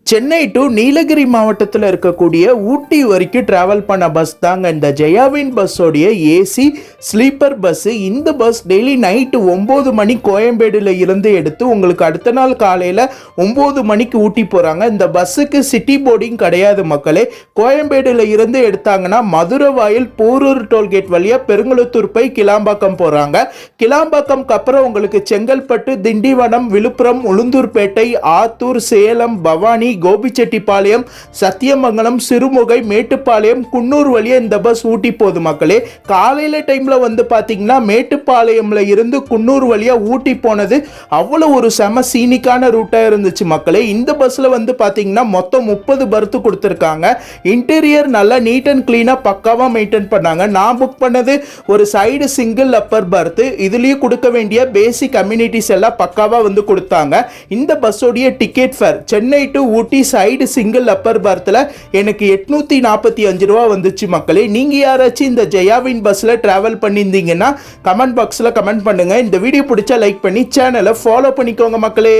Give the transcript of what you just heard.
Chennai to Nilgiri மாவட்டத்தில் இருக்கக்கூடிய ஊட்டி வரைக்கும் ட்ராவல் பண்ண பஸ் தாங்க இந்த ஜெயாவின் பஸ்ஸோடைய ஏசி ஸ்லீப்பர் பஸ்ஸு. இந்த பஸ் டெய்லி நைட்டு 9 மணி கோயம்பேடில் இருந்து எடுத்து உங்களுக்கு அடுத்த நாள் காலையில் 9 மணிக்கு ஊட்டி போகிறாங்க. இந்த பஸ்ஸுக்கு சிட்டி போர்டிங் கிடையாது மக்களே. கோயம்பேடில் இருந்து எடுத்தாங்கன்னா மதுரை வாயில் போரூர் டோல்கேட் வழியாக பெருங்குளத்தூர் போய் கிளாம்பாக்கம் போகிறாங்க. கிளாம்பாக்கம்க்கு அப்புறம் உங்களுக்கு செங்கல்பட்டு, திண்டிவனம், விழுப்புரம், உளுந்தூர்பேட்டை, ஆத்தூர், சேலம், பவானி, கோபிச்செட்டிப்பாளையம், சத்தியமங்கலம், சிறுமுகை, மேட்டுப்பாளையம், குன்னூர் வழியா இந்த பஸ் ஊட்டி போகுது மக்களே. காலையில டைம்ல வந்து பாத்தீங்கன்னா மேட்டுப்பாளையம்ல இருந்து குன்னூர் வழியா ஊட்டி போனது அவ்வளவு ஒரு செம சீனிக்கான ரூட்டா இருந்துச்சு மக்களே. இந்த பஸ்ல வந்து பாத்தீங்கன்னா மொத்தம் 30 பர்த் கொடுத்திருக்காங்க. இன்டீரியர் நல்லா நீட் அண்ட் கிளீனா பக்காவா மெயின்டைன் பண்ணாங்க. நான் புக் பண்ணது ஒரு சைடு சிங்கிள் அப்பர் பர்த். இதுலயும் கொடுக்க வேண்டிய பேசிக் அம்யூனிட்டிஸ் எல்லாம் பக்காவா வந்து கொடுத்தாங்க. இந்த பஸ்ஸோடைய ticket fare Chennai to Ooty side single upper பர்த்தில் எனக்கு 845 ரூபா வந்துச்சு மக்களே. நீங்க யாராச்சும் இந்த ஜெயாவின் பஸ்ல டிராவல் பண்ணியிருந்தீங்கன்னா கமெண்ட் பாக்ஸ்ல கமெண்ட் பண்ணுங்க. இந்த வீடியோ பிடிச்சா லைக் பண்ணி சேனலை ஃபாலோ பண்ணிக்கோங்க மக்களே.